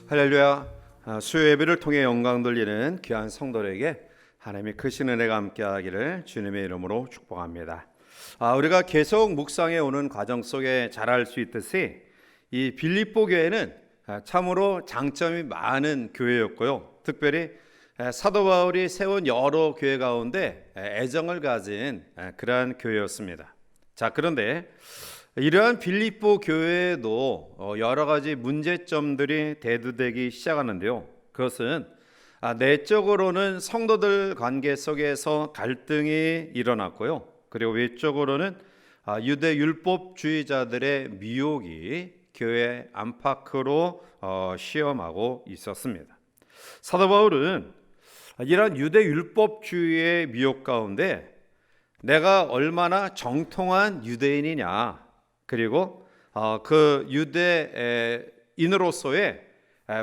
할렐루야. 수요 예배를 통해 영광 돌리는 귀한 성도들에게 하나님의 크신 은혜가 함께하기를 주님의 이름으로 축복합니다. 우리가 계속 묵상해 오는 과정 속에 잘 알 수 있듯이 이 빌립보 교회는 참으로 장점이 많은 교회였고요. 특별히 사도 바울이 세운 여러 교회 가운데 애정을 가진 그러한 교회였습니다. 자, 그런데 이러한 빌립보 교회에도 여러 가지 문제점들이 대두되기 시작하는데요. 그것은 내적으로는 성도들 관계 속에서 갈등이 일어났고요. 그리고 외적으로는 유대 율법주의자들의 미혹이 교회 안팎으로 시험하고 있었습니다. 사도 바울은 이러한 유대 율법주의의 미혹 가운데 내가 얼마나 정통한 유대인이냐, 그리고 그 유대인으로서의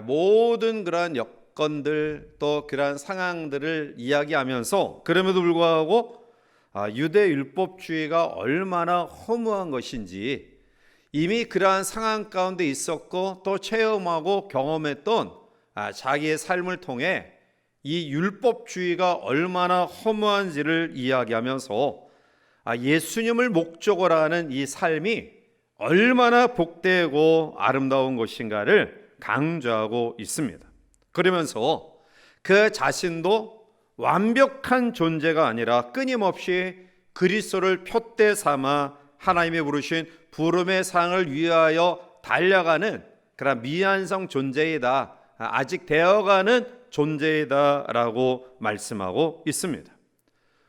모든 그러한 여건들 또 그러한 상황들을 이야기하면서 그럼에도 불구하고 유대 율법주의가 얼마나 허무한 것인지 이미 그러한 상황 가운데 있었고 또 체험하고 경험했던 자기의 삶을 통해 이 율법주의가 얼마나 허무한지를 이야기하면서 예수님을 목적으로 하는 이 삶이 얼마나 복되고 아름다운 것인가를 강조하고 있습니다. 그러면서 그 자신도 완벽한 존재가 아니라 끊임없이 그리스도를 표대 삼아 하나님이 부르신 부름의 상을 위하여 달려가는 그런 미완성 존재이다, 아직 되어가는 존재이다라고 말씀하고 있습니다.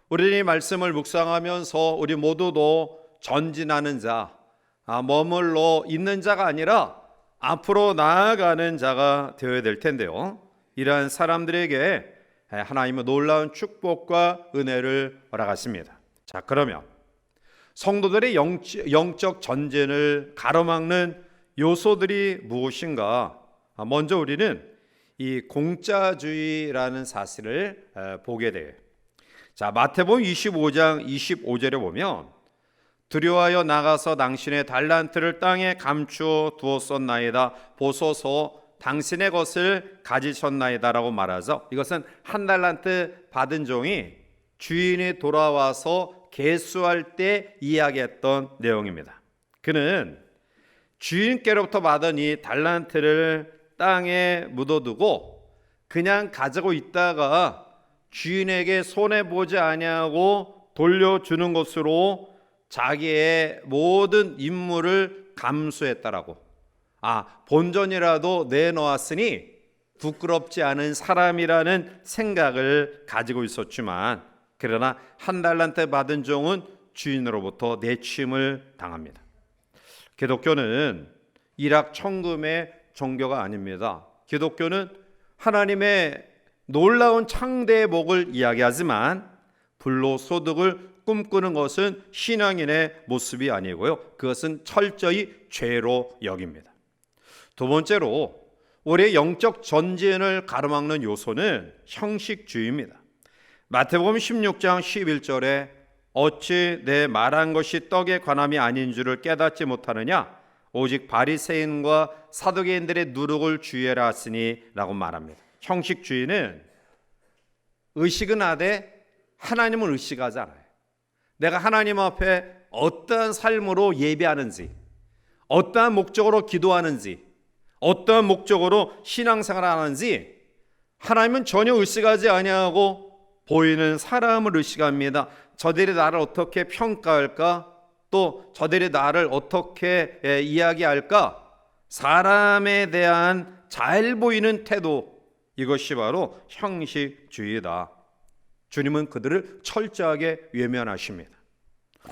우리 이 말씀을 묵상하면서 우리 모두도 전진하는 자, 머물러 있는 자가 아니라 앞으로 나아가는 자가 되어야 될 텐데요. 이러한 사람들에게 하나님은 놀라운 축복과 은혜를 허락하십니다. 자, 그러면 성도들의 영적 전진을 가로막는 요소들이 무엇인가? 먼저 우리는 이 공짜주의라는 사실을 보게 돼요. 자, 마태복음 25장 25절에 보면 두려워하여 나가서 당신의 달란트를 땅에 감추어 두었었나이다. 보소서 당신의 것을 가지셨나이다라고 말하죠. 이것은 한 달란트 받은 종이 주인이 돌아와서 계수할 때 이야기했던 내용입니다. 그는 주인께로부터 받은 이 달란트를 땅에 묻어두고 그냥 가지고 있다가 주인에게 손해보지 아니하고 돌려주는 것으로 자기의 모든 임무를 감수했다라고. 본전이라도 내놓았으니 부끄럽지 않은 사람이라는 생각을 가지고 있었지만, 그러나 한 달란트 받은 종은 주인으로부터 내침을 당합니다. 기독교는 일확천금의 종교가 아닙니다. 기독교는 하나님의 놀라운 창대의 복을 이야기하지만 불로소득을 꿈꾸는 것은 신앙인의 모습이 아니고요. 그것은 철저히 죄로 여깁니다. 두 번째로 우리의 영적 전진을 가로막는 요소는 형식주의입니다. 마태복음 16장 11절에 어찌 내 말한 것이 떡에 관함이 아닌 줄을 깨닫지 못하느냐? 오직 바리새인과 사두개인들의 누룩을 주의하라 하시니 라고 말합니다. 형식주의는 의식은 하되 하나님은 의식하지 않아요. 내가 하나님 앞에 어떠한 삶으로 예배하는지, 어떠한 목적으로 기도하는지, 어떠한 목적으로 신앙생활을 하는지 하나님은 전혀 의식하지 아니하고 보이는 사람을 의식합니다. 저들이 나를 어떻게 평가할까? 또 저들이 나를 어떻게 이야기할까? 사람에 대한 잘 보이는 태도, 이것이 바로 형식주의다. 주님은 그들을 철저하게 외면하십니다.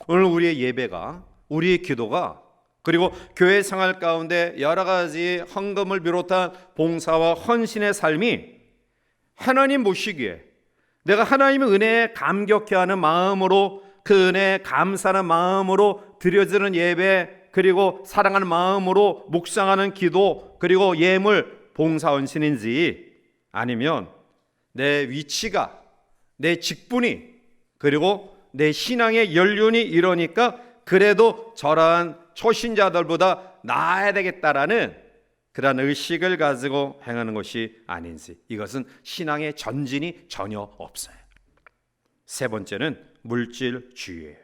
오늘 우리의 예배가, 우리의 기도가, 그리고 교회 생활 가운데 여러 가지 헌금을 비롯한 봉사와 헌신의 삶이 하나님 보시기에 내가 하나님의 은혜에 감격해하는 마음으로, 그 은혜에 감사하는 마음으로 드려지는 예배, 그리고 사랑하는 마음으로 묵상하는 기도, 그리고 예물, 봉사, 헌신인지, 아니면 내 위치가, 내 직분이, 그리고 내 신앙의 연륜이 이러니까 그래도 저러한 초신자들보다 나아야 되겠다라는 그러한 의식을 가지고 행하는 것이 아닌지, 이것은 신앙의 전진이 전혀 없어요. 세 번째는 물질주의예요.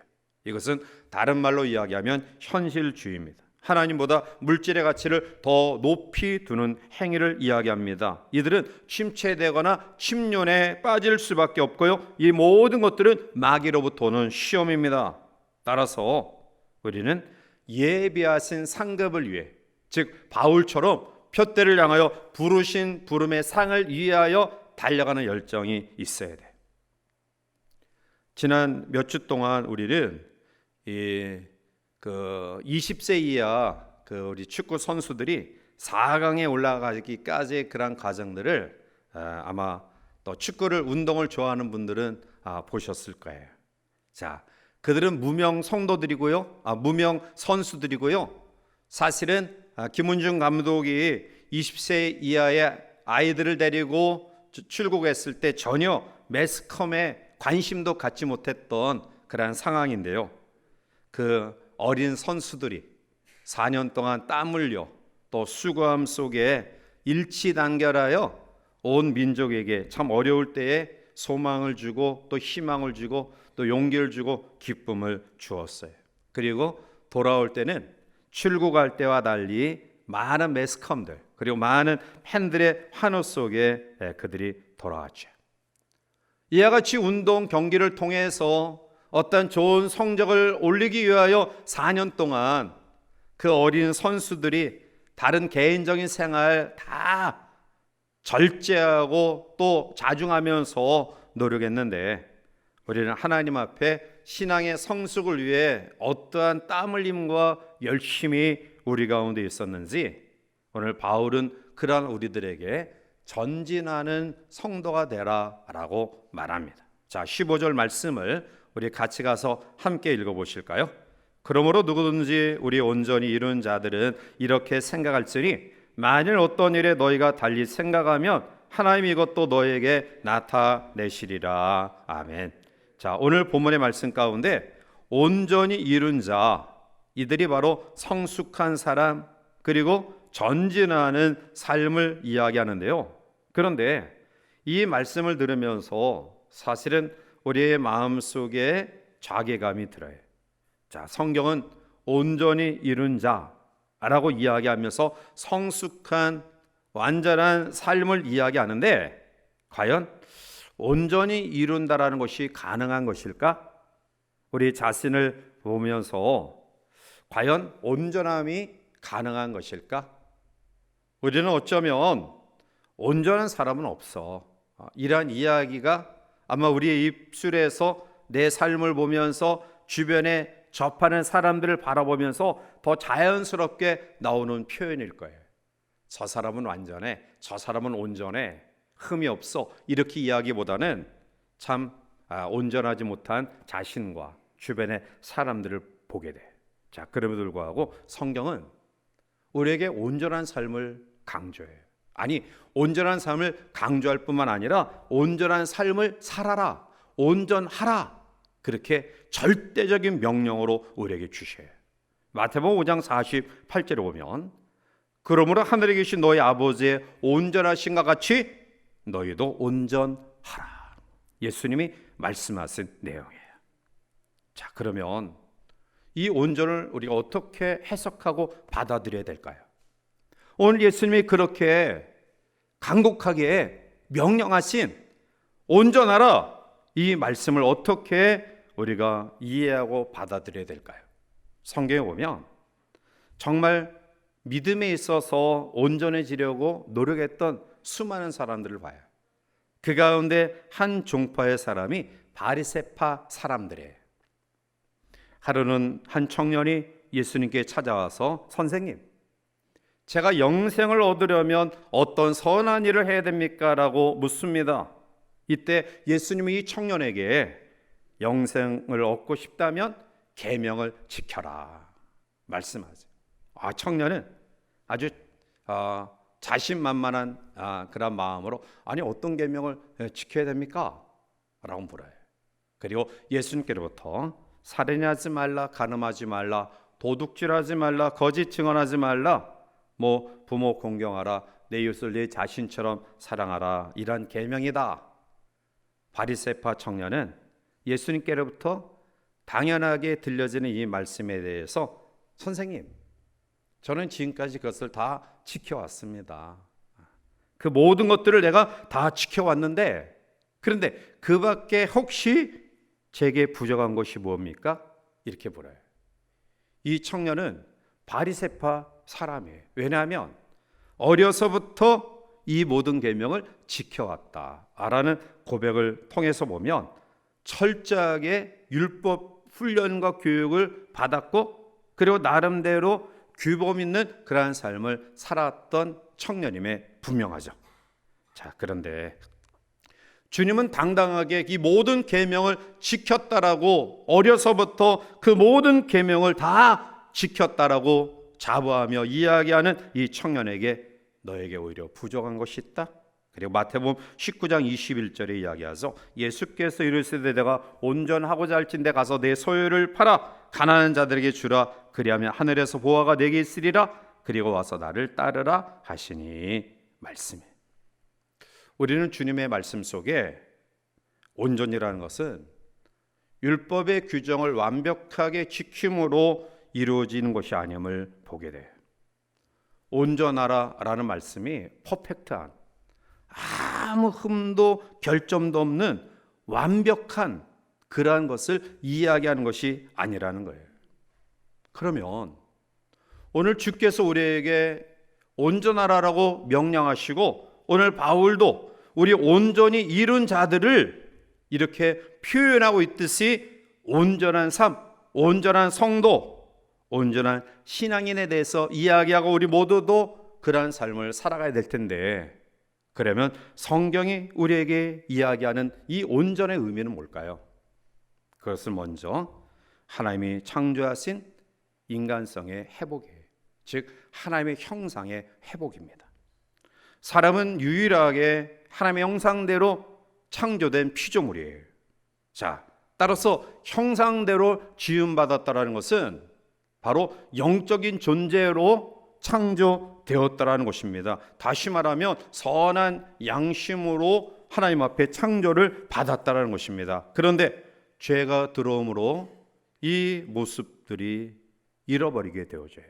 이것은 다른 말로 이야기하면 현실주의입니다. 하나님보다 물질의 가치를 더 높이 두는 행위를 이야기합니다. 이들은 침체되거나 침륜에 빠질 수밖에 없고요, 이 모든 것들은 마귀로부터 오는 시험입니다. 따라서 우리는 예비하신 상급을 위해, 즉 바울처럼 푯대를 향하여 부르신 부름의 상을 위하여 달려가는 열정이 있어야 돼. 지난 몇 주 동안 우리는 20세 이하 우리 축구 선수들이 4강에 올라가기까지의 그런 과정들을 아마 또 축구를 운동을 좋아하는 분들은 보셨을 거예요. 자, 그들은 무명 성도들이고요, 무명 선수들이고요. 사실은 김은중 감독이 20세 이하의 아이들을 데리고 출국했을 때 전혀 매스컴에 관심도 갖지 못했던 그런 상황인데요. 그 어린 선수들이 4년 동안 땀 흘려 또 수고함 속에 일치단결하여 온 민족에게 참 어려울 때에 소망을 주고 또 희망을 주고 또 용기를 주고 기쁨을 주었어요. 그리고 돌아올 때는 출국할 때와 달리 많은 매스컴들 그리고 많은 팬들의 환호 속에 그들이 돌아왔죠. 이와 같이 운동 경기를 통해서 어떤 좋은 성적을 올리기 위하여 4년 동안 그 어린 선수들이 다른 개인적인 생활 다 절제하고 또 자중하면서 노력했는데, 우리는 하나님 앞에 신앙의 성숙을 위해 어떠한 땀 흘림과 열심이 우리 가운데 있었는지 오늘 바울은 그러한 우리들에게 전진하는 성도가 되라라고 말합니다. 자, 15절 말씀을 우리 같이 가서 함께 읽어보실까요? 그러므로 누구든지 우리 온전히 이룬 자들은 이렇게 생각할지니 만일 어떤 일에 너희가 달리 생각하면 하나님이 이것도 너희에게 나타내시리라. 아멘. 자, 오늘 본문의 말씀 가운데 온전히 이룬 자, 이들이 바로 성숙한 사람 그리고 전진하는 삶을 이야기하는데요. 그런데 이 말씀을 들으면서 사실은 우리의 마음속에 자괴감이 들어요. 자, 성경은 온전히 이룬 자라고 이야기하면서 성숙한 완전한 삶을 이야기하는데, 과연 온전히 이룬다라는 것이 가능한 것일까? 우리 자신을 보면서 과연 온전함이 가능한 것일까? 우리는 어쩌면 온전한 사람은 없어, 이러한 이야기가 아마 우리의 입술에서 내 삶을 보면서 주변에 접하는 사람들을 바라보면서 더 자연스럽게 나오는 표현일 거예요. 저 사람은 완전해, 저 사람은 온전해, 흠이 없어, 이렇게 이야기보다는 참 온전하지 못한 자신과 주변의 사람들을 보게 돼. 자, 그럼에도 불구하고 성경은 우리에게 온전한 삶을 강조해요. 아니, 온전한 삶을 강조할 뿐만 아니라 온전한 삶을 살아라, 온전하라, 그렇게 절대적인 명령으로 우리에게 주셔요. 마태복음 5장 48절에 보면 그러므로 하늘에 계신 너희 아버지의 온전하신가 같이 너희도 온전하라. 예수님이 말씀하신 내용이에요. 자, 그러면 이 온전을 우리가 어떻게 해석하고 받아들여야 될까요? 오늘 예수님이 그렇게 간곡하게 명령하신 온전하라, 이 말씀을 어떻게 우리가 이해하고 받아들여야 될까요? 성경에 보면 정말 믿음에 있어서 온전해지려고 노력했던 수많은 사람들을 봐요. 그 가운데 한 종파의 사람이 바리새파 사람들이에요. 하루는 한 청년이 예수님께 찾아와서 선생님, 제가 영생을 얻으려면 어떤 선한 일을 해야 됩니까? 라고 묻습니다. 이때 예수님이 이 청년에게 영생을 얻고 싶다면 계명을 지켜라 말씀하세요. 청년은 아주 자신만만한 그런 마음으로 아니 어떤 계명을 지켜야 됩니까? 라고 물어요. 그리고 예수님께로부터 살인하지 말라, 간음하지 말라, 도둑질하지 말라, 거짓 증언하지 말라, 뭐 부모 공경하라, 내 이웃을 내 자신처럼 사랑하라, 이란 계명이다. 바리새파 청년은 예수님께로부터 당연하게 들려지는 이 말씀에 대해서 선생님, 저는 지금까지 그것을 다 지켜왔습니다. 그 모든 것들을 내가 다 지켜왔는데, 그런데 그 밖에 혹시 제게 부족한 것이 뭡니까? 이렇게 물어요. 이 청년은 바리새파 사람이에요. 왜냐하면 어려서부터 이 모든 계명을 지켜왔다라는 고백을 통해서 보면 철저하게 율법 훈련과 교육을 받았고, 그리고 나름대로 규범 있는 그러한 삶을 살았던 청년임에 분명하죠. 자, 그런데 주님은 당당하게 이 모든 계명을 지켰다라고, 어려서부터 그 모든 계명을 다 지켰다라고 자부하며 이야기하는 이 청년에게 너에게 오히려 부족한 것이 있다. 그리고 마태복음 19장 21절에 이야기하서 예수께서 이르시되 내가 온전하고자 할진대 가서 내 소유를 팔아 가난한 자들에게 주라. 그리하면 하늘에서 보화가 내게 있으리라. 그리고 와서 나를 따르라 하시니 말씀에. 우리는 주님의 말씀 속에 온전이라는 것은 율법의 규정을 완벽하게 지킴으로 이루어지는 것이 아님을 보게 돼요. 온전하라라는 말씀이 퍼펙트한, 아무 흠도 결점도 없는 완벽한 그러한 것을 이야기하는 것이 아니라는 거예요. 그러면 오늘 주께서 우리에게 온전하라라고 명령하시고, 오늘 바울도 우리 온전히 이룬 자들을 이렇게 표현하고 있듯이 온전한 삶, 온전한 성도, 온전한 신앙인에 대해서 이야기하고 우리 모두도 그러한 삶을 살아가야 될 텐데, 그러면 성경이 우리에게 이야기하는 이 온전의 의미는 뭘까요? 그것을 먼저 하나님이 창조하신 인간성의 회복이에요. 즉 하나님의 형상의 회복입니다. 사람은 유일하게 하나님의 형상대로 창조된 피조물이에요. 자, 따라서 형상대로 지음받았다라는 것은 바로 영적인 존재로 창조되었다라는 것입니다. 다시 말하면 선한 양심으로 하나님 앞에 창조를 받았다라는 것입니다. 그런데 죄가 들어옴으로 이 모습들이 잃어버리게 되어져요.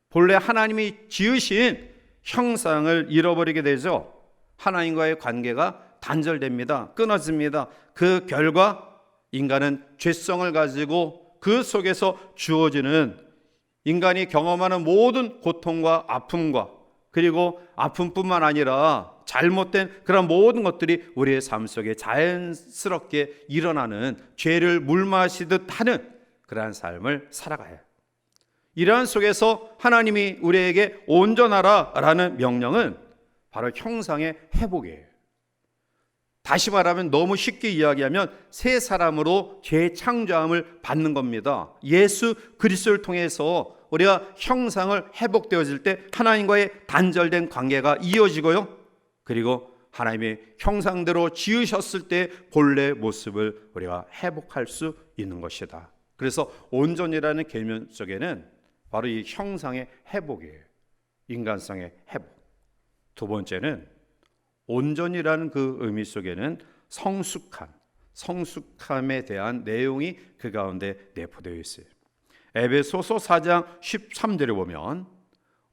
본래 하나님이 지으신 형상을 잃어버리게 되죠. 하나님과의 관계가 단절됩니다. 끊어집니다. 그 결과 인간은 죄성을 가지고 그 속에서 주어지는 인간이 경험하는 모든 고통과 아픔과, 그리고 아픔뿐만 아니라 잘못된 그런 모든 것들이 우리의 삶 속에 자연스럽게 일어나는, 죄를 물마시듯 하는 그러한 삶을 살아가요. 이러한 속에서 하나님이 우리에게 온전하라라는 명령은 바로 형상의 회복이에요. 다시 말하면, 너무 쉽게 이야기하면 새 사람으로 재창조함을 받는 겁니다. 예수 그리스도를 통해서 우리가 형상을 회복되어질 때 하나님과의 단절된 관계가 이어지고요, 그리고 하나님의 형상대로 지으셨을 때 본래 모습을 우리가 회복할 수 있는 것이다. 그래서 온전이라는 개념 속에는 바로 이 형상의 회복이에요. 인간성의 회복. 두 번째는 온전이라는 그 의미 속에는 성숙함에 대한 내용이 그 가운데 내포되어 있어요. 에베소서 4장 13절에 보면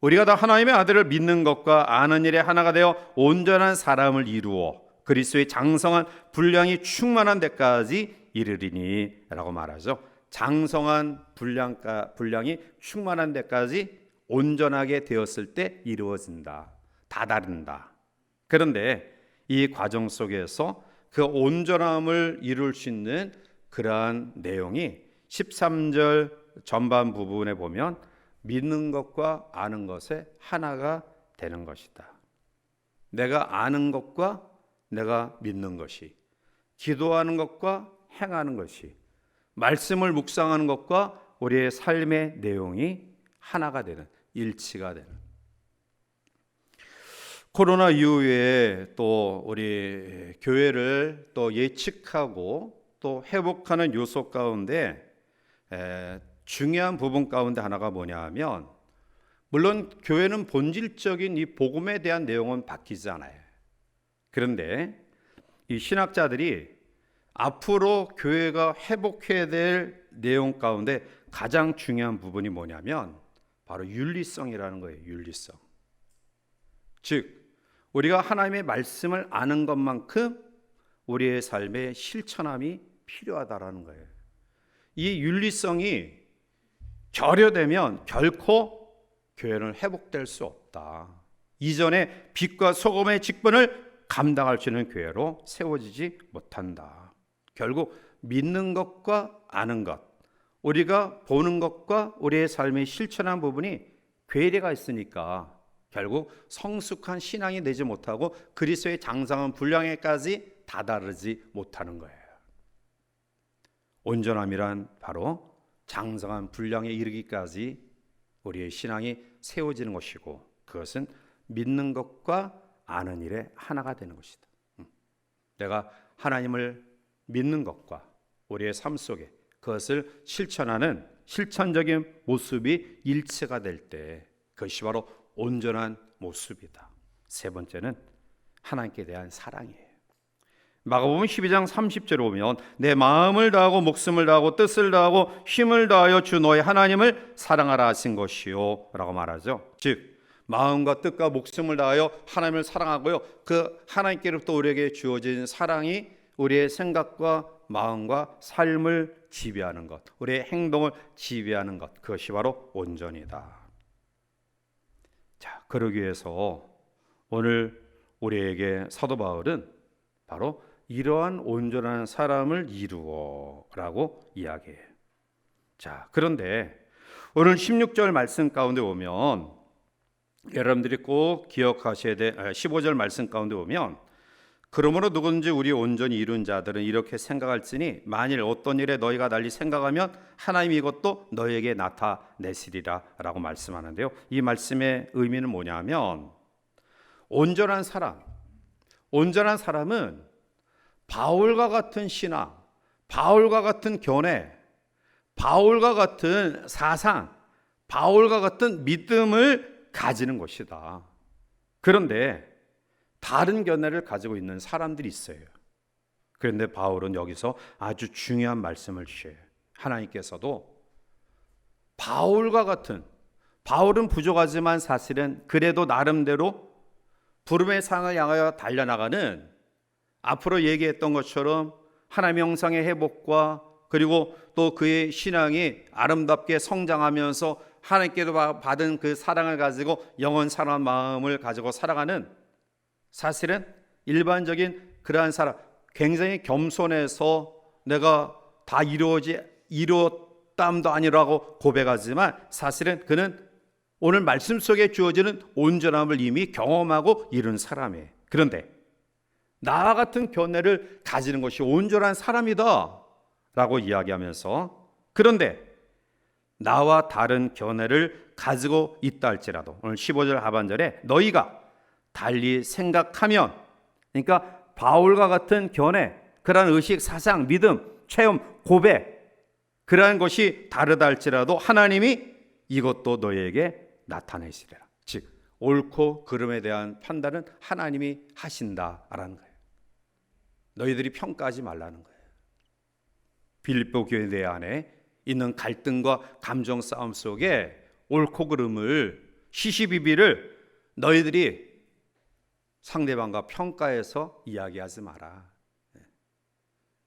우리가 다 하나님의 아들을 믿는 것과 아는 일에 하나가 되어 온전한 사람을 이루어 그리스도의 장성한 분량이 충만한 데까지 이르리니 라고 말하죠. 장성한 분량이 충만한 데까지 온전하게 되었을 때 이루어진다. 다다른다. 그런데 이 과정 속에서 그 온전함을 이룰 수 있는 그러한 내용이 13절 전반 부분에 보면 믿는 것과 아는 것에 하나가 되는 것이다. 내가 아는 것과 내가 믿는 것이, 기도하는 것과 행하는 것이, 말씀을 묵상하는 것과 우리의 삶의 내용이 하나가 되는, 일치가 되는. 코로나 이후에 또 우리 교회를 또 예측하고 또 회복하는 요소 가운데 중요한 부분 가운데 하나가 뭐냐 하면, 물론 교회는 본질적인 이 복음에 대한 내용은 바뀌지 않아요. 그런데 이 신학자들이 앞으로 교회가 회복해야 될 내용 가운데 가장 중요한 부분이 뭐냐면 바로 윤리성이라는 거예요. 윤리성. 즉 우리가 하나님의 말씀을 아는 것만큼 우리의 삶에 실천함이 필요하다라는 거예요. 이 윤리성이 결여되면 결코 교회는 회복될 수 없다. 이전에 빛과 소금의 직분을 감당할 수 있는 교회로 세워지지 못한다. 결국 믿는 것과 아는 것, 우리가 보는 것과 우리의 삶에 실천한 부분이 괴리가 있으니까 결국 성숙한 신앙이 되지 못하고 그리스도의 장성한 분량에까지 다다르지 못하는 거예요. 온전함이란 바로 장성한 분량에 이르기까지 우리의 신앙이 세워지는 것이고 그것은 믿는 것과 아는 일에 하나가 되는 것이다. 내가 하나님을 믿는 것과 우리의 삶 속에 그것을 실천하는 실천적인 모습이 일치가 될 때 그것이 바로 온전한 모습이다. 세 번째는 하나님께 대한 사랑이에요. 마가복음 12장 30절에 보면 내 마음을 다하고 목숨을 다하고 뜻을 다하고 힘을 다하여 주 너의 하나님을 사랑하라 하신 것이요 라고 말하죠. 즉 마음과 뜻과 목숨을 다하여 하나님을 사랑하고요, 그 하나님께로부터 우리에게 주어진 사랑이 우리의 생각과 마음과 삶을 지배하는 것, 우리의 행동을 지배하는 것, 그것이 바로 온전이다. 자, 그러기 위해서 오늘 우리에게 사도 바울은 바로 이러한 온전한 사람을 이루어라고 이야기해요. 자, 그런데 오늘 16절 말씀 가운데 보면 여러분들이 꼭 기억하셔야 될 15절 말씀 가운데 보면 그러므로 누구든지 우리 온전히 이룬 자들은 이렇게 생각할지니 만일 어떤 일에 너희가 달리 생각하면 하나님이 이것도 너희에게 나타내시리라 라고 말씀하는데요. 이 말씀의 의미는 뭐냐면 온전한 사람은 바울과 같은 신앙, 바울과 같은 견해, 바울과 같은 사상, 바울과 같은 믿음을 가지는 것이다. 그런데 다른 견해를 가지고 있는 사람들이 있어요. 그런데 바울은 여기서 아주 중요한 말씀을 주셔요. 하나님께서도 바울과 같은, 바울은 부족하지만 사실은 그래도 나름대로 부름의 상을 향하여 달려나가는, 앞으로 얘기했던 것처럼 하나님의 형상의 회복과 그리고 또 그의 신앙이 아름답게 성장하면서 하나님께도 받은 그 사랑을 가지고 영원 사랑한 마음을 가지고 살아가는, 사실은 일반적인 그러한 사람, 굉장히 겸손해서 내가 다 이루었담도 아니라고 고백하지만 사실은 그는 오늘 말씀 속에 주어지는 온전함을 이미 경험하고 이룬 사람이에요. 그런데 나와 같은 견해를 가지는 것이 온전한 사람이다 라고 이야기하면서, 그런데 나와 다른 견해를 가지고 있다 할지라도 오늘 15절 하반절에 너희가 달리 생각하면, 그러니까 바울과 같은 견해, 그러한 의식, 사상, 믿음, 체험, 고백, 그러한 것이 다르다 할지라도 하나님이 이것도 너희에게 나타내시리라. 즉 옳고 그름에 대한 판단은 하나님이 하신다라는 거예요. 너희들이 평가하지 말라는 거예요. 빌립보 교회 내 안에 있는 갈등과 감정 싸움 속에 옳고 그름을, 시시비비를 너희들이 상대방과 평가해서 이야기하지 마라.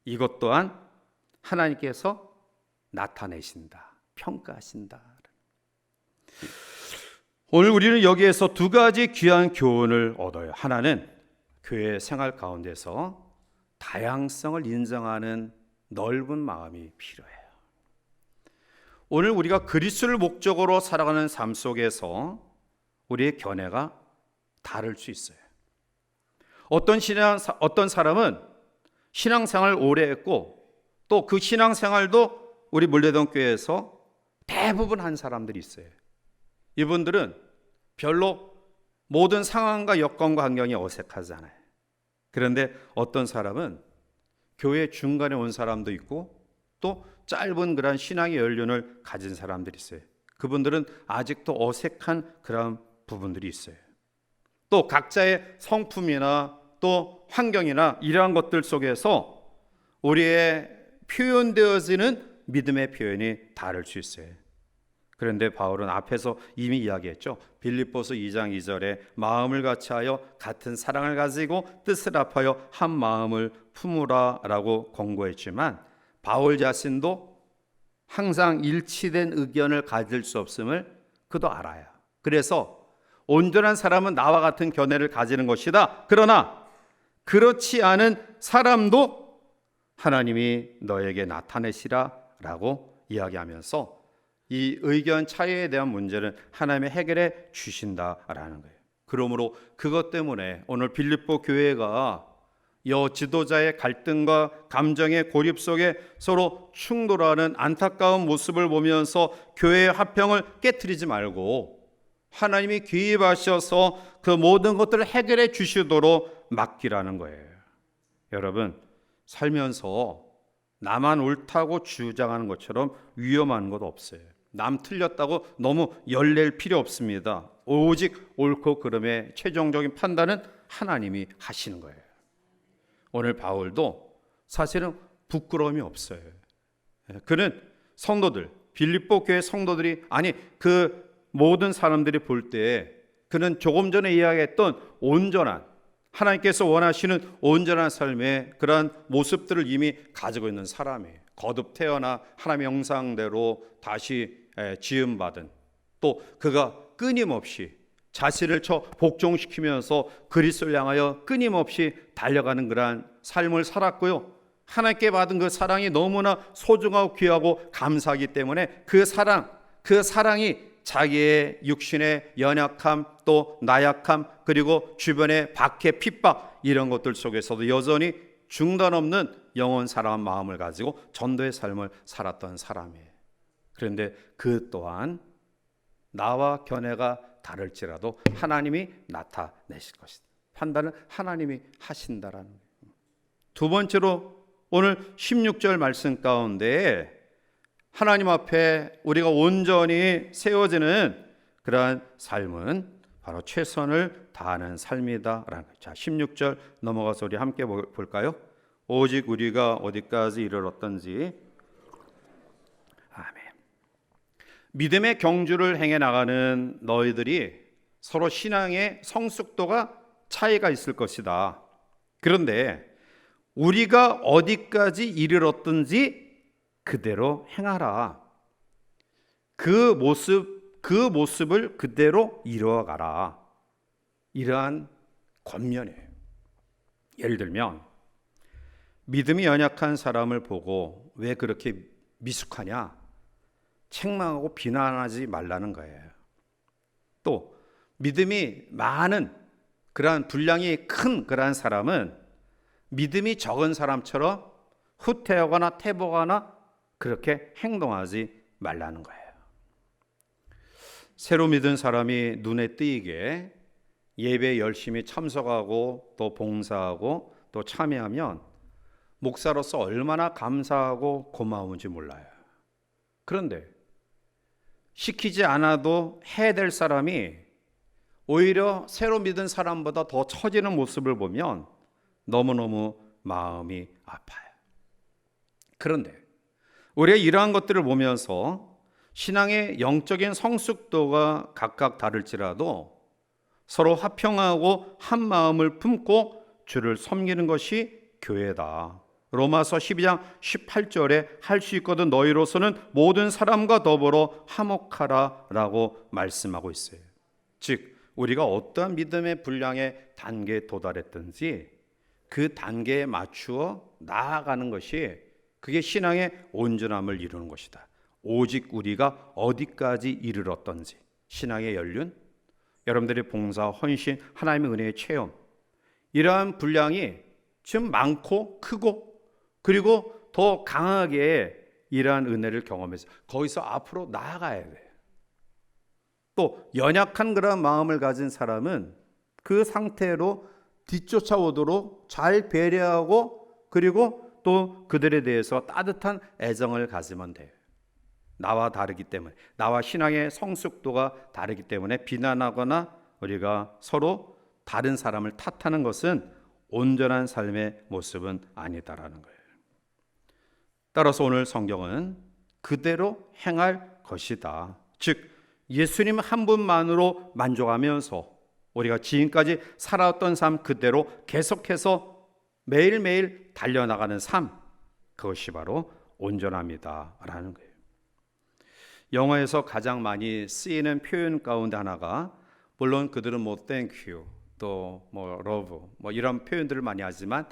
이것 또한 하나님께서 나타내신다, 평가하신다. 오늘 우리는 여기에서 두 가지 귀한 교훈을 얻어요. 하나는 교회 생활 가운데서 다양성을 인정하는 넓은 마음이 필요해요. 오늘 우리가 그리스도를 목적으로 살아가는 삶 속에서 우리의 견해가 다를 수 있어요. 어떤 사람은 신앙생활을 오래 했고 또 그 신앙생활도 우리 물레동 교회에서 대부분 한 사람들이 있어요. 이분들은 별로 모든 상황과 여건과 환경이 어색하지 않아요. 그런데 어떤 사람은 교회 중간에 온 사람도 있고 또 짧은 그런 신앙의 연륜을 가진 사람들이 있어요. 그분들은 아직도 어색한 그런 부분들이 있어요. 또 각자의 성품이나 또 환경이나 이러한 것들 속에서 우리의 표현되어지는 믿음의 표현이 다를 수 있어요. 그런데 바울은 앞에서 이미 이야기했죠. 빌립보서 2장 2절에 마음을 같이하여 같은 사랑을 가지고 뜻을 합하여 한 마음을 품으라 라고 권고했지만 바울 자신도 항상 일치된 의견을 가질 수 없음을 그도 알아요. 그래서 온전한 사람은 나와 같은 견해를 가지는 것이다. 그러나 그렇지 않은 사람도 하나님이 너에게 나타내시라 라고 이야기하면서 이 의견 차이에 대한 문제는 하나님이 해결해 주신다라는 거예요. 그러므로 그것 때문에 오늘 빌립보 교회가 지도자의 갈등과 감정의 고립 속에 서로 충돌하는 안타까운 모습을 보면서 교회의 화평을 깨트리지 말고 하나님이 개입하셔서 그 모든 것들을 해결해 주시도록 맡기라는 거예요. 여러분, 살면서 나만 옳다고 주장하는 것처럼 위험한 것 없어요. 남 틀렸다고 너무 열낼 필요 없습니다. 오직 옳고 그름의 최종적인 판단은 하나님이 하시는 거예요. 오늘 바울도 사실은 부끄러움이 없어요. 그는 성도들, 빌립보 교회 성도들이 그 모든 사람들이 볼 때 그는 조금 전에 이야기했던 온전한 하나님께서 원하시는 온전한 삶의 그러한 모습들을 이미 가지고 있는 사람이에요. 거듭 태어나 하나님의 형상대로 다시 지음받은, 또 그가 끊임없이 자신을 복종시키면서 그리스도를 향하여 끊임없이 달려가는 그러한 삶을 살았고요. 하나님께 받은 그 사랑이 너무나 소중하고 귀하고 감사하기 때문에 그 사랑이 자기의 육신의 연약함, 또 나약함, 그리고 주변의 박해, 핍박 이런 것들 속에서도 여전히 중단 없는 영원 사랑한 마음을 가지고 전도의 삶을 살았던 사람이에요. 그런데 그 또한 나와 견해가 다를지라도 하나님이 나타내실 것이다. 판단은 하나님이 하신다라는 거예요. 두 번째로 오늘 16절 말씀 가운데 하나님 앞에 우리가 온전히 세워지는 그러한 삶은 바로 최선을 다하는 삶이다라는 거예요. 자, 16절 넘어가서 우리 함께 볼까요? 오직 우리가 어디까지 이르렀던지. 아멘. 믿음의 경주를 행해 나가는 너희들이 서로 신앙의 성숙도가 차이가 있을 것이다. 그런데 우리가 어디까지 이르렀든지 그대로 행하라. 그 모습을 그대로 이루어가라. 이러한 권면이에요. 예를 들면 믿음이 연약한 사람을 보고 왜 그렇게 미숙하냐? 책망하고 비난하지 말라는 거예요. 또 믿음이 많은 그러한 분량이 큰 그러한 사람은 믿음이 적은 사람처럼 후퇴하거나 퇴보하거나 그렇게 행동하지 말라는 거예요. 새로 믿은 사람이 눈에 띄게 예배에 열심히 참석하고 또 봉사하고 또 참여하면 목사로서 얼마나 감사하고 고마운지 몰라요. 그런데 시키지 않아도 해야 될 사람이 오히려 새로 믿은 사람보다 더 처지는 모습을 보면 너무너무 마음이 아파요. 그런데 우리가 이러한 것들을 보면서 신앙의 영적인 성숙도가 각각 다를지라도 서로 화평하고 한 마음을 품고 주를 섬기는 것이 교회다. 로마서 12장 18절에 할 수 있거든 너희로서는 모든 사람과 더불어 화목하라 라고 말씀하고 있어요. 즉 우리가 어떠한 믿음의 분량의 단계에 도달했든지 그 단계에 맞추어 나아가는 것이 그게 신앙의 온전함을 이루는 것이다. 오직 우리가 어디까지 이르렀던지 신앙의 연륜, 여러분들의 봉사, 헌신, 하나님의 은혜의 체험, 이러한 분량이 좀 많고 크고 그리고 더 강하게 이러한 은혜를 경험해서 거기서 앞으로 나아가야 돼요. 또 연약한 그런 마음을 가진 사람은 그 상태로 뒤쫓아오도록 잘 배려하고 그리고 또 그들에 대해서 따뜻한 애정을 가지면 돼요. 나와 다르기 때문에, 나와 신앙의 성숙도가 다르기 때문에 비난하거나 우리가 서로 다른 사람을 탓하는 것은 온전한 삶의 모습은 아니다라는 거예요. 따라서 오늘 성경은 그대로 행할 것이다. 즉 예수님 한 분만으로 만족하면서 우리가 지금까지 살아왔던 삶 그대로 계속해서 매일매일 달려나가는 삶, 그것이 바로 온전함이다라는 거예요. 영어에서 가장 많이 쓰이는 표현 가운데 하나가, 물론 그들은 뭐 thank you, 또 뭐 love, 뭐 이런 표현들을 많이 하지만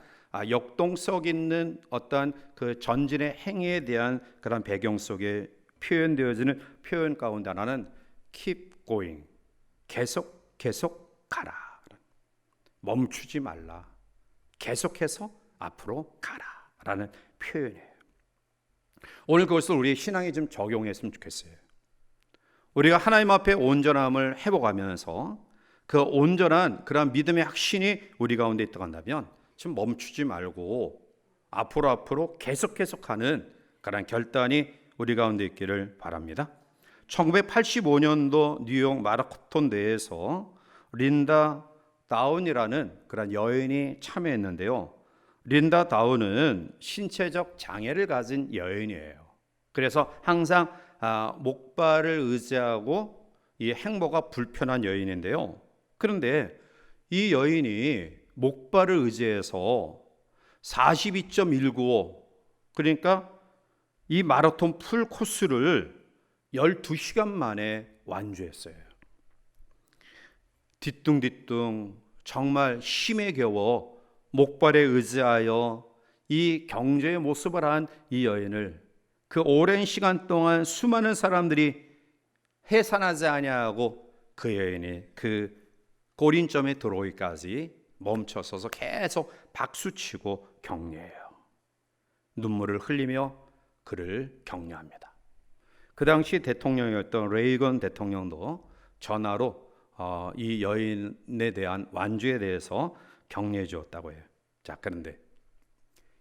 역동성 있는 어떤 그 전진의 행위에 대한 그런 배경 속에 표현되어지는 표현 가운데 하나는 keep going, 계속 가라, 멈추지 말라, 계속해서 앞으로 가라라는 표현이에요. 오늘 그것을 우리 신앙에 좀 적용했으면 좋겠어요. 우리가 하나님 앞에 온전함을 회복하면서 그 온전한 그런 믿음의 확신이 우리 가운데 있다고 한다면 지금 멈추지 말고 앞으로 계속 가는 그런 결단이 우리 가운데 있기를 바랍니다. 1985년도 뉴욕 마라톤 대회에서 린다 다운이라는 그런 여인이 참여했는데요. 린다 다운은 신체적 장애를 가진 여인이에요. 그래서 항상 목발을 의지하고 이 행보가 불편한 여인인데요. 그런데 이 여인이 목발을 의지해서 42.195, 그러니까 이 마라톤 풀 코스를 12시간 만에 완주했어요. 뒤뚱뒤뚱 정말 힘에 겨워 목발에 의지하여 이 경주의 모습을 한 이 여인을 그 오랜 시간 동안 수많은 사람들이 해산하지 아니하고 그 여인이 그 골인점에 들어오기까지 멈춰서서 계속 박수치고 격려해요. 눈물을 흘리며 그를 격려합니다. 그 당시 대통령이었던 레이건 대통령도 전화로 이 여인에 대한 완주에 대해서 격려해 주었다고 해요. 자, 그런데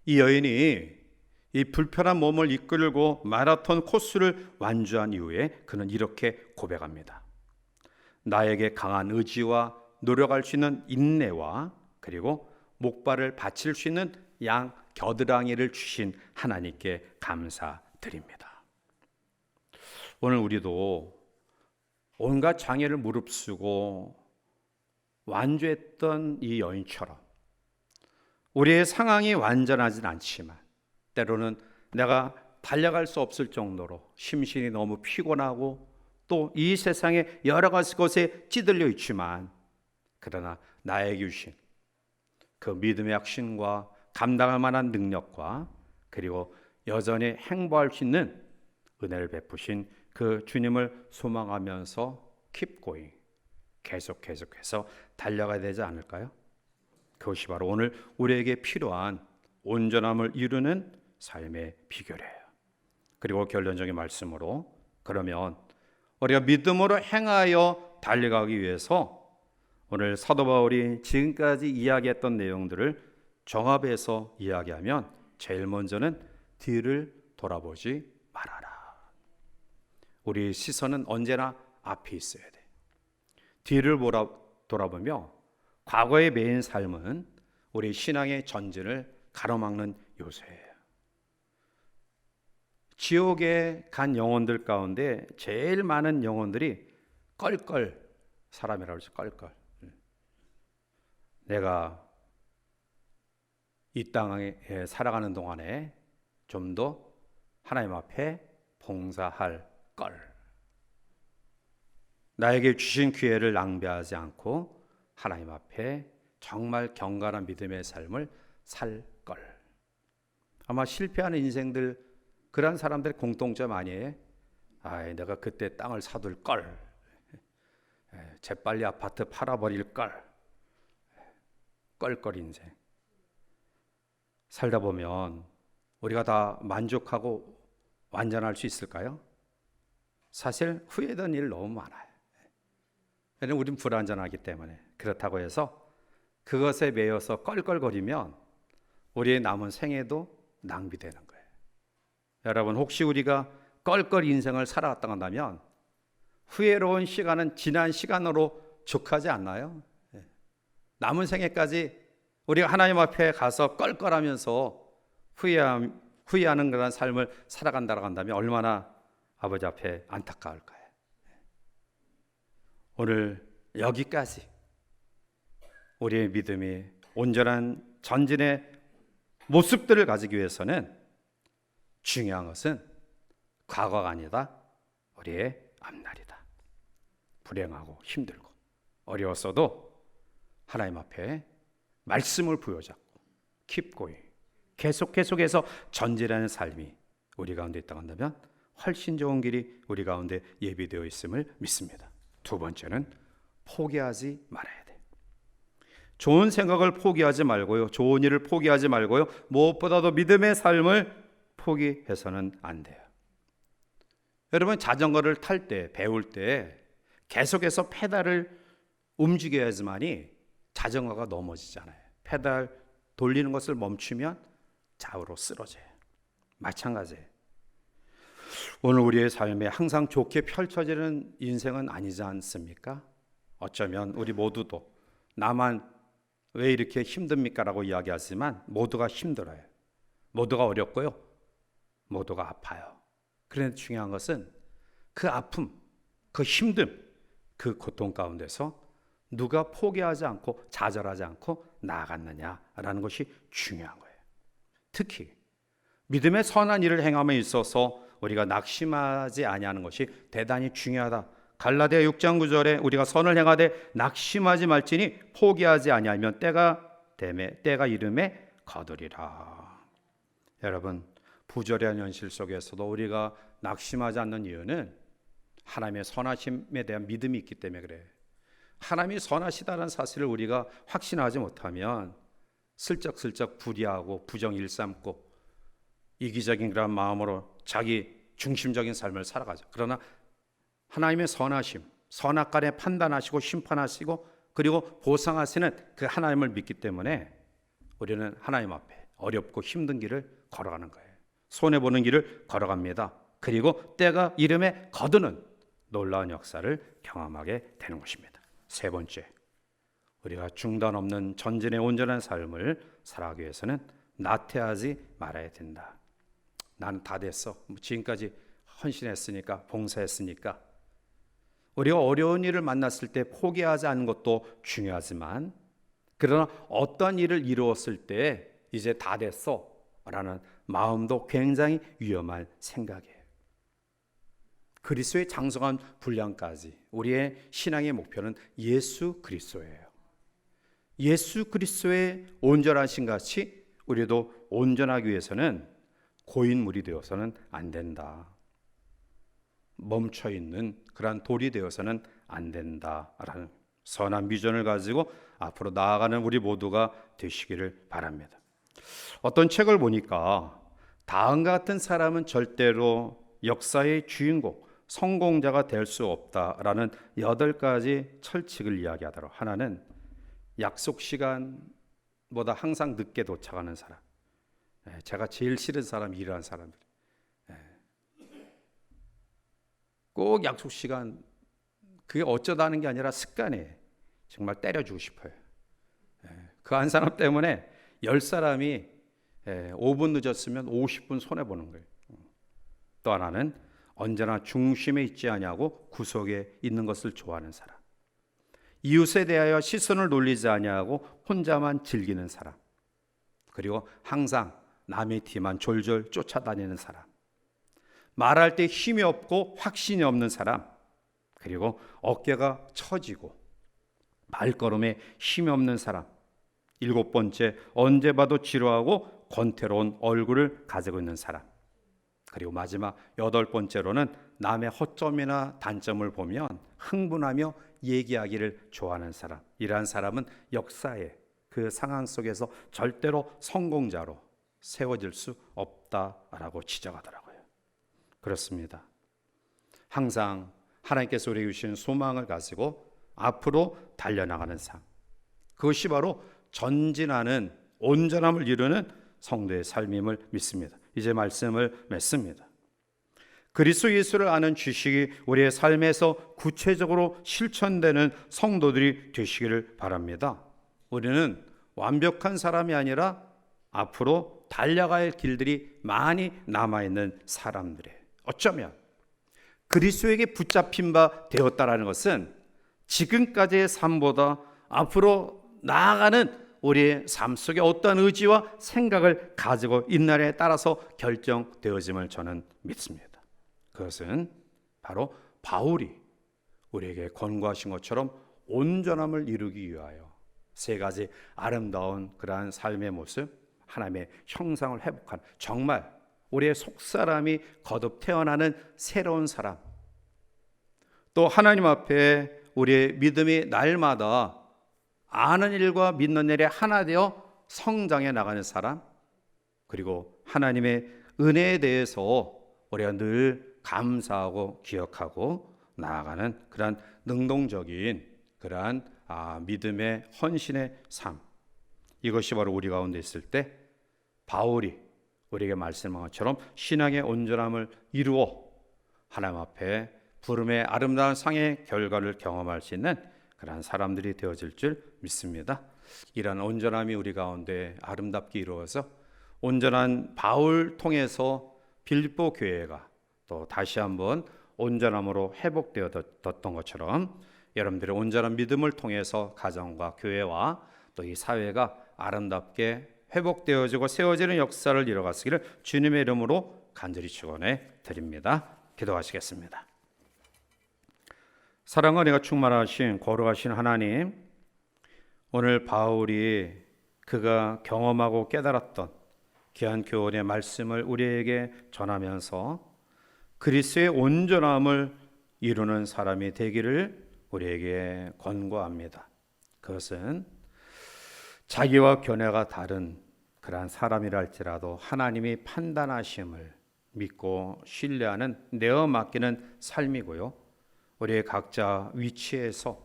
이 여인이 이 불편한 몸을 이끌고 마라톤 코스를 완주한 이후에 그는 이렇게 고백합니다. 나에게 강한 의지와 노력할 수 있는 인내와 그리고 목발을 받칠 수 있는 양 겨드랑이를 주신 하나님께 감사드립니다. 오늘 우리도 온갖 장애를 무릅쓰고 완주했던 이 여인처럼 우리의 상황이 완전하진 않지만 때로는 내가 달려갈 수 없을 정도로 심신이 너무 피곤하고 또 이 세상에 여러 가지 것에 찌들려 있지만 그러나 나에게 주신 그 믿음의 확신과 감당할 만한 능력과 그리고 여전히 행보할 수 있는 은혜를 베푸신 그 주님을 소망하면서 keep going, 계속해서 달려가야 되지 않을까요? 그것이 바로 오늘 우리에게 필요한 온전함을 이루는 삶의 비결이에요. 그리고 결론적인 말씀으로, 그러면 우리가 믿음으로 행하여 달려가기 위해서 오늘 사도 바울이 지금까지 이야기했던 내용들을 종합해서 이야기하면 제일 먼저는 뒤를 돌아보지 말아라. 우리 시선은 언제나 앞에 있어야 돼. 뒤를 돌아보며 과거의 매인 삶은 우리 신앙의 전진을 가로막는 요소예요. 지옥에 간 영혼들 가운데 제일 많은 영혼들이 껄껄 사람이라고 그러죠. 껄껄. 내가 이 땅에 살아가는 동안에 좀 더 하나님 앞에 봉사할 걸. 나에게 주신 기회를 낭비하지 않고 하나님 앞에 정말 경건한 믿음의 삶을 살 걸. 아마 실패하는 인생들, 그런 사람들의 공통점 아니에요? 내가 그때 땅을 사둘 걸. 재빨리 아파트 팔아버릴 걸. 껄껄 인생. 살다 보면 우리가 다 만족하고 완전할 수 있을까요? 사실 후회된 일 너무 많아요. 왜냐하면 우리는 불완전하기 때문에. 그렇다고 해서 그것에 매여서 껄껄거리면 우리의 남은 생애도 낭비되는 거예요. 여러분, 혹시 우리가 껄껄 인생을 살아갔다 간다면 후회로운 시간은 지난 시간으로 족하지 않나요? 남은 생애까지 우리가 하나님 앞에 가서 껄껄하면서 후회하는 그런 삶을 살아간다고 한다면 얼마나 아버지 앞에 안타까울까요? 오늘 여기까지 우리의 믿음이 온전한 전진의 모습들을 가지기 위해서는 중요한 것은 과거가 아니다, 우리의 앞날이다. 불행하고 힘들고 어려웠어도 하나님 앞에 말씀을 부여잡고 깊고이 계속해서 전진하는 삶이 우리 가운데 있다고 한다면 훨씬 좋은 길이 우리 가운데 예비되어 있음을 믿습니다. 두 번째는 포기하지 말아야 돼. 좋은 생각을 포기하지 말고요, 좋은 일을 포기하지 말고요, 무엇보다도 믿음의 삶을 포기해서는 안 돼요. 여러분, 자전거를 탈 때, 배울 때 계속해서 페달을 움직여야지만이 자전거가 넘어지잖아요. 페달 돌리는 것을 멈추면 좌우로 쓰러져요. 마찬가지예요. 오늘 우리의 삶에 항상 좋게 펼쳐지는 인생은 아니지 않습니까? 어쩌면 우리 모두도 나만 왜 이렇게 힘듭니까? 라고 이야기하지만 모두가 힘들어요. 모두가 어렵고요, 모두가 아파요. 그런데 중요한 것은 그 아픔, 그 힘듦, 그 고통 가운데서 누가 포기하지 않고 좌절하지 않고 나아갔느냐라는 것이 중요한 거예요. 특히 믿음의 선한 일을 행함에 있어서 우리가 낙심하지 아니하는 것이 대단히 중요하다. 갈라디아 6장 9절에 우리가 선을 행하되 낙심하지 말지니 포기하지 아니하면 때가 이름에 거두리라. 여러분, 부조리한 현실 속에서도 우리가 낙심하지 않는 이유는 하나님의 선하심에 대한 믿음이 있기 때문에 그래요. 하나님이 선하시다는 사실을 우리가 확신하지 못하면 슬쩍슬쩍 불의하고 부정 일삼고 이기적인 그런 마음으로 자기 중심적인 삶을 살아가죠. 그러나 하나님의 선하심, 선악간에 판단하시고 심판하시고 그리고 보상하시는 그 하나님을 믿기 때문에 우리는 하나님 앞에 어렵고 힘든 길을 걸어가는 거예요. 손해보는 길을 걸어갑니다. 그리고 때가 이름에 거두는 놀라운 역사를 경험하게 되는 것입니다. 세 번째, 우리가 중단 없는 전진의 온전한 삶을 살아가기 위해서는 나태하지 말아야 된다. 나는 다 됐어. 지금까지 헌신했으니까, 봉사했으니까. 우리가 어려운 일을 만났을 때 포기하지 않는 것도 중요하지만, 그러나 어떤 일을 이루었을 때 이제 다 됐어 라는 마음도 굉장히 위험한 생각이에요. 그리스도의 장성한 분량까지 우리의 신앙의 목표는 예수 그리스도예요. 예수 그리스도의 온전하신 같이 우리도 온전하기 위해서는 고인물이 되어서는 안 된다. 멈춰있는 그러한 돌이 되어서는 안 된다라는 선한 비전을 가지고 앞으로 나아가는 우리 모두가 되시기를 바랍니다. 어떤 책을 보니까 다음과 같은 사람은 절대로 역사의 주인공, 성공자가 될 수 없다라는 8가지 철칙을 이야기하더라고요. 하나는 약속 시간보다 항상 늦게 도착하는 사람. 제가 제일 싫은 사람이 이러한 사람들. 꼭 약속 시간, 그게 어쩌다 하는 게 아니라 습관에 정말 때려주고 싶어요. 그 한 사람 때문에 10사람이 5분 늦었으면 50분 손해보는 거예요. 또 하나는 언제나 중심에 있지 아니하고 구석에 있는 것을 좋아하는 사람. 이웃에 대하여 시선을 돌리지 아니하고 혼자만 즐기는 사람. 그리고 항상 남의 뒤만 졸졸 쫓아다니는 사람. 말할 때 힘이 없고 확신이 없는 사람. 그리고 어깨가 처지고 발걸음에 힘이 없는 사람. 7번째, 언제 봐도 지루하고 권태로운 얼굴을 가지고 있는 사람. 그리고 마지막 8번째로는 남의 허점이나 단점을 보면 흥분하며 얘기하기를 좋아하는 사람. 이러한 사람은 역사의 그 상황 속에서 절대로 성공자로 세워질 수 없다라고 지적하더라고요. 그렇습니다. 항상 하나님께서 우리에게 주신 소망을 가지고 앞으로 달려나가는 삶. 그것이 바로 전진하는 온전함을 이루는 성도의 삶임을 믿습니다. 이제 말씀을 맺습니다. 그리스도 예수를 아는 지식이 우리의 삶에서 구체적으로 실천되는 성도들이 되시기를 바랍니다. 우리는 완벽한 사람이 아니라 앞으로 달려갈 길들이 많이 남아있는 사람들이에요. 어쩌면 그리스도에게 붙잡힌 바 되었다라는 것은 지금까지의 삶보다 앞으로 나아가는 우리의 삶 속에 어떠한 의지와 생각을 가지고 있느냐에 따라서 결정되어짐을 저는 믿습니다. 그것은 바로 바울이 우리에게 권고하신 것처럼 온전함을 이루기 위하여 세 가지 아름다운 그러한 삶의 모습, 하나님의 형상을 회복한, 정말 우리의 속사람이 거듭 태어나는 새로운 사람, 또 하나님 앞에 우리의 믿음이 날마다 아는 일과 믿는 일에 하나 되어 성장해 나가는 사람, 그리고 하나님의 은혜에 대해서 우리가 늘 감사하고 기억하고 나아가는 그러한 능동적인 그러한 믿음의 헌신의 삶, 이것이 바로 우리 가운데 있을 때 바울이 우리에게 말씀한 것처럼 신앙의 온전함을 이루어 하나님 앞에 부름의 아름다운 상의 결과를 경험할 수 있는 그러한 사람들이 되어질 줄 믿습니다. 이러한 온전함이 우리 가운데 아름답게 이루어서 온전한 바울 통해서 빌립보 교회가 또 다시 한번 온전함으로 회복되었던 것처럼 여러분들의 온전한 믿음을 통해서 가정과 교회와 또 이 사회가 아름답게 회복되어지고 세워지는 역사를 이뤄가시기를 주님의 이름으로 간절히 축원해 드립니다. 기도하시겠습니다. 사랑과 은혜가 충만하신 거룩하신 하나님, 오늘 바울이 그가 경험하고 깨달았던 귀한 교훈의 말씀을 우리에게 전하면서 그리스도의 온전함을 이루는 사람이 되기를 우리에게 권고합니다. 그것은 자기와 견해가 다른 그러한 사람이라 할지라도 하나님이 판단하심을 믿고 신뢰하는 내어 맡기는 삶이고요, 우리의 각자 위치에서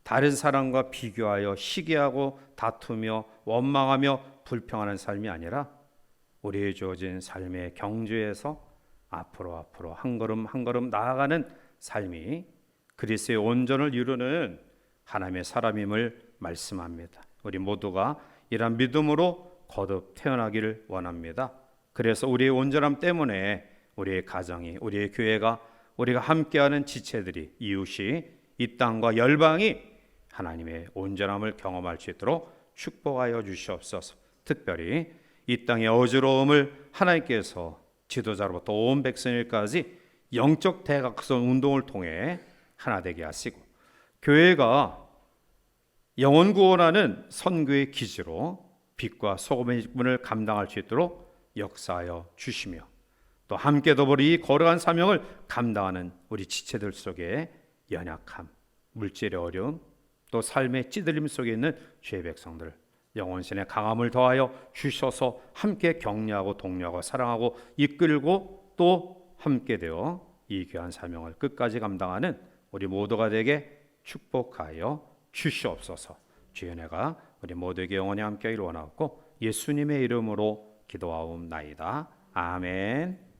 다른 사람과 비교하여 시기하고 다투며 원망하며 불평하는 삶이 아니라 우리의 주어진 삶의 경주에서 앞으로 한 걸음 한 걸음 나아가는 삶이 그리스도의 온전을 이루는 하나님의 사람임을 말씀합니다. 우리 모두가 이러한 믿음으로 거듭 태어나기를 원합니다. 그래서 우리의 온전함 때문에 우리의 가정이, 우리의 교회가, 우리가 함께하는 지체들이, 이웃이, 이 땅과 열방이 하나님의 온전함을 경험할 수 있도록 축복하여 주시옵소서. 특별히 이 땅의 어지러움을 하나님께서 지도자로부터 온 백성일까지 영적 대각선 운동을 통해 하나 되게 하시고, 교회가 영혼 구원하는 선교의 기지로 빛과 소금의 직분을 감당할 수 있도록 역사하여 주시며, 또 함께 더불어 이 거룩한 사명을 감당하는 우리 지체들 속에 연약함, 물질의 어려움, 또 삶의 찌들림 속에 있는 죄의 백성들 영혼신의 강함을 더하여 주셔서 함께 격려하고 독려하고 사랑하고 이끌고 또 함께 되어 이 귀한 사명을 끝까지 감당하는 우리 모두가 되게 축복하여 주시옵소서. 주의 은혜가 우리 모두에게 영원히 함께하기를 원하옵고 예수님의 이름으로 기도하옵나이다. 아멘.